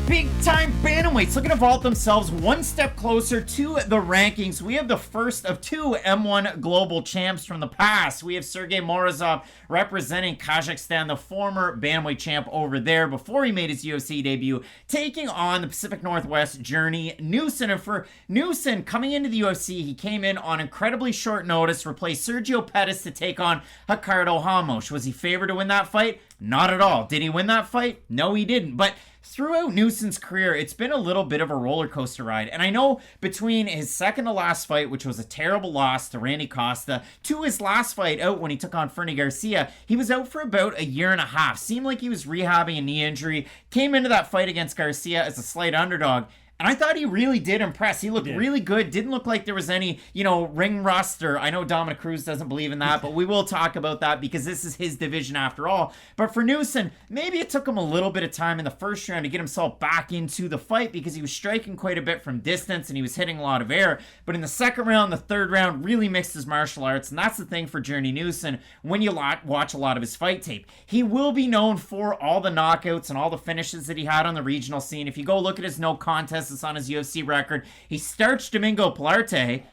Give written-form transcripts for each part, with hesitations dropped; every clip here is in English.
Big time bantamweights looking to vault themselves one step closer to the rankings. We have the first of two M1 global champs from the past. We have Sergey Morozov representing Kazakhstan, the former bantamweight champ over there before he made his UFC debut, taking on the Pacific Northwest Journey Newson. And for Newson, coming into the UFC, he came in on incredibly short notice, replaced Sergio Pettis to take on Ricardo Ramos. Was he favored to win that fight? Not at all. Did he win that fight? No, he didn't. But throughout Newson's career, it's been a little bit of a roller coaster ride. And I know between his second to last fight, which was a terrible loss to Randy Costa, to his last fight out when he took on Fernie Garcia, he was out for about a year and a half. Seemed like he was rehabbing a knee injury. Came into that fight against Garcia as a slight underdog. And I thought he really did impress. He looked really good. Didn't look like there was any, ring rust, or I know Dominic Cruz doesn't believe in that, but we will talk about that because this is his division after all. But for Newson, maybe it took him a little bit of time in the first round to get himself back into the fight because he was striking quite a bit from distance and he was hitting a lot of air. But in the second round, the third round, really mixed his martial arts. And that's the thing for Journey Newson when you watch a lot of his fight tape. He will be known for all the knockouts and all the finishes that he had on the regional scene. If you go look at his no contests, it's on his UFC record. He starched Domingo Pilarte,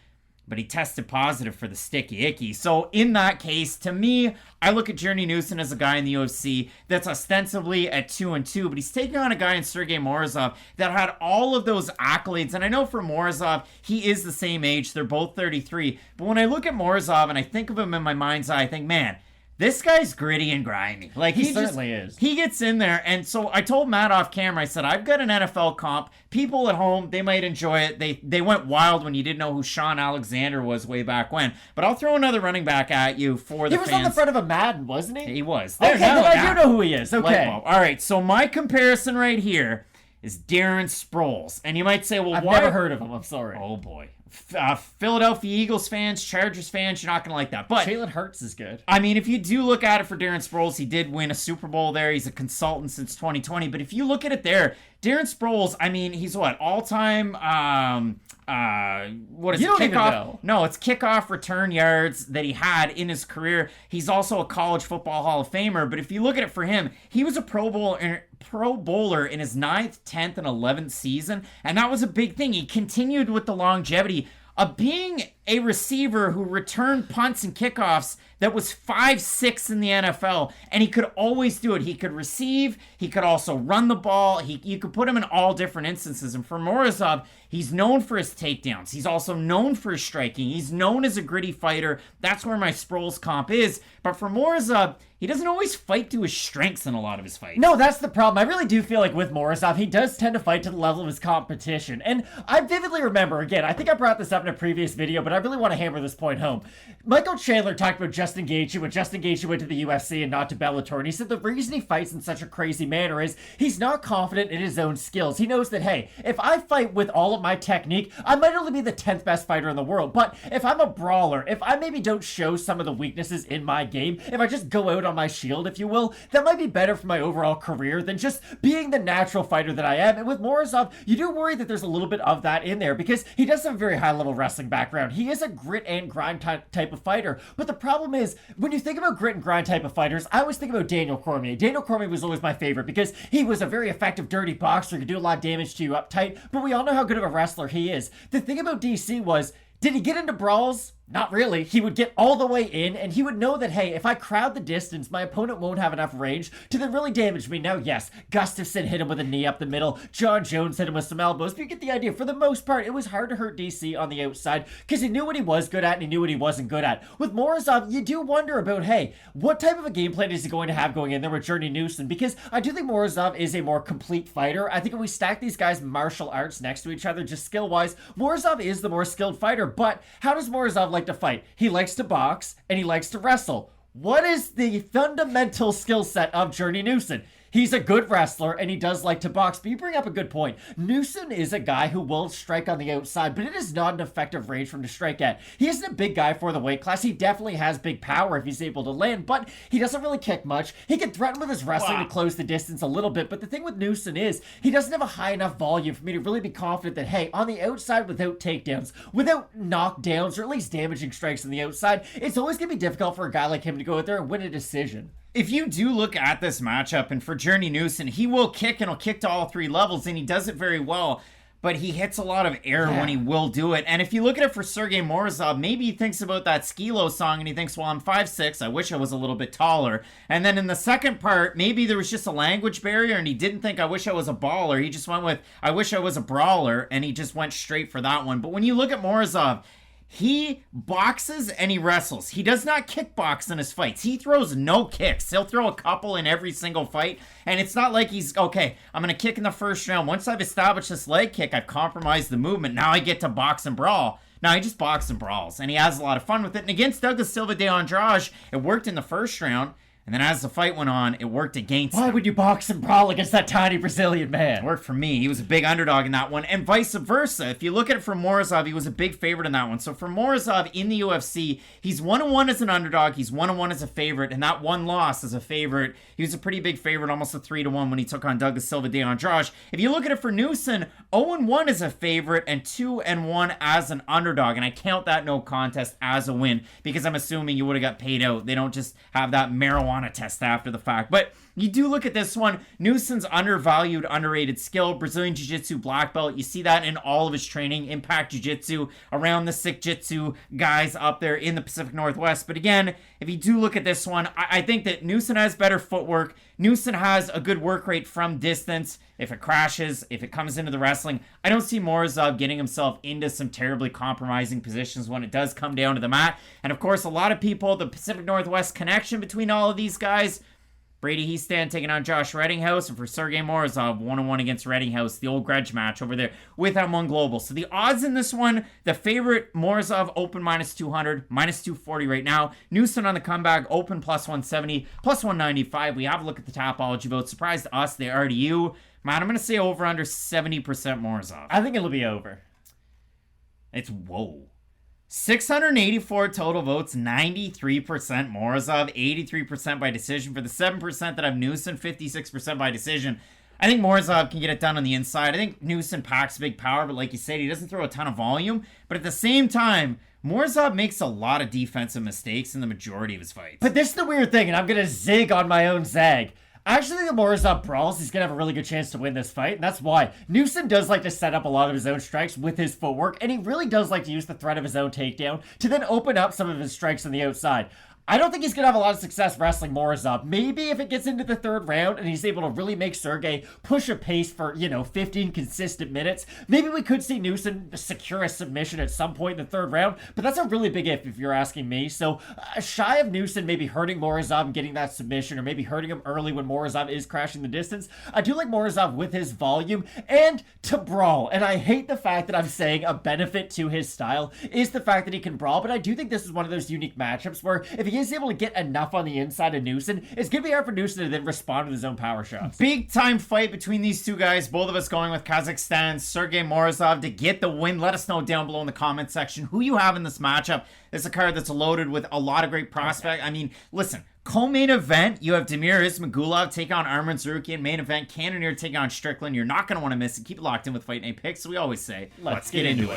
but he tested positive for the sticky icky. So in that case, to me, I look at Journey Newson as a guy in the UFC that's ostensibly at 2-2, but he's taking on a guy in Sergey Morozov that had all of those accolades. And I know for Morozov, he is the same age. They're both 33. But when I look at Morozov and I think of him in my mind's eye, I think, man, this guy's gritty and grimy. Like he certainly is. He gets in there. And so I told Matt off camera, I said, I've got an NFL comp. People at home, they might enjoy it. They went wild when you didn't know who Sean Alexander was way back when. But I'll throw another running back at you for the fans. He was on the front of a Madden, wasn't he? He was. Okay, then I do know who he is. Okay. All right, so my comparison right here is Darren Sproles. And you might say, well, I've why? never heard of him. I'm sorry. Oh, boy. Philadelphia Eagles fans, Chargers fans, you're not going to like that. But Jalen Hurts is good. I mean, if you do look at it for Darren Sproles, he did win a Super Bowl there. He's a consultant since 2020. But if you look at it there, Darren Sproles, I mean, he's what? All-time, what is it? You don't even Kickoff? know. No, it's kickoff return yards that he had in his career. He's also a college football Hall of Famer. But if you look at it for him, he was a Pro Bowler in his 9th, 10th, and 11th season. And that was a big thing. He continued with the longevity of being a receiver who returned punts and kickoffs that was 5'6" in the NFL, and he could always do it. He could receive, he could also run the ball, you could put him in all different instances. And for Morozov, he's known for his takedowns. He's also known for his striking. He's known as a gritty fighter. That's where my Sproles comp is. But for Morozov, he doesn't always fight to his strengths in a lot of his fights. No, that's the problem. I really do feel like with Morozov, he does tend to fight to the level of his competition. And I vividly remember, again, I think I brought this up in a previous video, but I really want to hammer this point home. Michael Chandler talked about Justin Gaethje when Justin Gaethje went to the UFC and not to Bellator, and he said the reason he fights in such a crazy manner is he's not confident in his own skills. He knows that, hey, if I fight with all of my technique, I might only be the 10th best fighter in the world, but if I'm a brawler, if I maybe don't show some of the weaknesses in my game, if I just go out on my shield, if you will, that might be better for my overall career than just being the natural fighter that I am. And with Morozov, you do worry that there's a little bit of that in there because he does have a very high-level wrestling background. He is a grit and grind type of fighter. But the problem is, when you think about grit and grind type of fighters, I always think about Daniel Cormier. Daniel Cormier was always my favorite because he was a very effective dirty boxer, could do a lot of damage to you uptight, but we all know how good of a wrestler he is. The thing about DC was, did he get into brawls? Not really. He would get all the way in, and he would know that, hey, if I crowd the distance, my opponent won't have enough range to then really damage me. Now, yes, Gustafsson hit him with a knee up the middle. John Jones hit him with some elbows, but you get the idea. For the most part, it was hard to hurt DC on the outside because he knew what he was good at and he knew what he wasn't good at. With Morozov, you do wonder about, hey, what type of a game plan is he going to have going in there with Journey Newson? Because I do think Morozov is a more complete fighter. I think if we stack these guys' martial arts next to each other, just skill-wise, Morozov is the more skilled fighter. But how does Morozov like to fight? He likes to box and he likes to wrestle. What is the fundamental skill set of Journey Newson? He's a good wrestler, and he does like to box. But you bring up a good point. Newson is a guy who will strike on the outside, but it is not an effective range for him to strike at. He isn't a big guy for the weight class. He definitely has big power if he's able to land, but he doesn't really kick much. He can threaten with his wrestling to close the distance a little bit, but the thing with Newson is he doesn't have a high enough volume for me to really be confident that, hey, on the outside without takedowns, without knockdowns, or at least damaging strikes on the outside, it's always going to be difficult for a guy like him to go out there and win a decision. if you do look at this matchup, and for Journey Newson, he will kick and he'll kick to all 3 levels, and he does it very well. But he hits a lot of air when he will do it. And if you look at it for Sergey Morozov, maybe he thinks about that Skilo song and he thinks, well, I'm 5'6", I wish I was a little bit taller. And then in the second part, maybe there was just a language barrier and he didn't think, I wish I was a baller. He just went with, I wish I was a brawler, and he just went straight for that one. But when you look at Morozov, he boxes and he wrestles. He does not kickbox in his fights. He throws no kicks. He'll throw a couple in every single fight. And it's not like he's, okay, I'm going to kick in the first round. Once I've established this leg kick, I've compromised the movement. Now I get to box and brawl. Now he just boxes and brawls. And he has a lot of fun with it. And against Douglas Silva de Andrade, it worked in the first round. And then as the fight went on, it worked against him. Why would you box and brawl against that tiny Brazilian man? It worked for me. He was a big underdog in that one. And vice versa. If you look at it for Morozov, he was a big favorite in that one. So for Morozov in the UFC, he's 1-1 as an underdog. He's 1-1 as a favorite. And that one loss as a favorite, he was a pretty big favorite, almost a 3-1 when he took on Douglas Silva de Andrade. If you look at it for Newson, 0-1 as a favorite and 2-1 as an underdog. And I count that no contest as a win because I'm assuming you would have got paid out. They don't just have that marijuana test after the fact. But you do look at this one, Newson's undervalued, underrated skill, Brazilian Jiu-Jitsu black belt. You see that in all of his training, Impact Jiu-Jitsu, around the Sick Jitsu guys up there in the Pacific Northwest. But again, if you do look at this one, I think that Newson has better footwork. Newson has a good work rate from distance. If it crashes, if it comes into the wrestling, I don't see Morozov getting himself into some terribly compromising positions when it does come down to the mat. And of course, a lot of people, the Pacific Northwest connection between all of these guys, Brady Heastan taking on Josh Reddinghouse, and for Sergey Morozov, 1-1 against Reddinghouse, the old grudge match over there with M1 Global. So the odds in this one, the favorite Morozov open -200, -240 right now. Newson on the comeback, open +170, +195. We have a look at the Tapology vote. Surprised us, they are to you. Man, I'm going to say over under 70% Morozov. I think it'll be over. It's whoa. 684 total votes, 93% Morozov, 83% by decision. For the 7% that have Newson, 56% by decision. I think Morozov can get it done on the inside. I think Newson packs big power, but like you said, he doesn't throw a ton of volume. But at the same time, Morozov makes a lot of defensive mistakes in the majority of his fights. But this is the weird thing, and I'm going to zig on my own zag. I actually think if Morozov brawls, he's going to have a really good chance to win this fight, and that's why. Newson does like to set up a lot of his own strikes with his footwork, and he really does like to use the threat of his own takedown to then open up some of his strikes on the outside. I don't think he's going to have a lot of success wrestling Morozov. Maybe if it gets into the third round and he's able to really make Sergey push a pace for, 15 consistent minutes, maybe we could see Newson secure a submission at some point in the third round, but that's a really big if you're asking me. So shy of Newson maybe hurting Morozov and getting that submission, or maybe hurting him early when Morozov is crashing the distance, I do like Morozov with his volume and to brawl. And I hate the fact that I'm saying a benefit to his style is the fact that he can brawl, but I do think this is one of those unique matchups where if he is able to get enough on the inside of Newson, it's going to be hard for Newson to then respond with his own power shots. Big time fight between these two guys. Both of us going with Kazakhstan, Sergey Morozov to get the win. Let us know down below in the comment section who you have in this matchup. This is a card that's loaded with a lot of great prospects. I mean, listen, co-main event, you have Damir Ismagulov take on Arman Tsarukyan. Main event, Cannonier taking on Strickland. You're not going to want to miss it. Keep it locked in with Fight Night Picks. So we always say, let's get into it.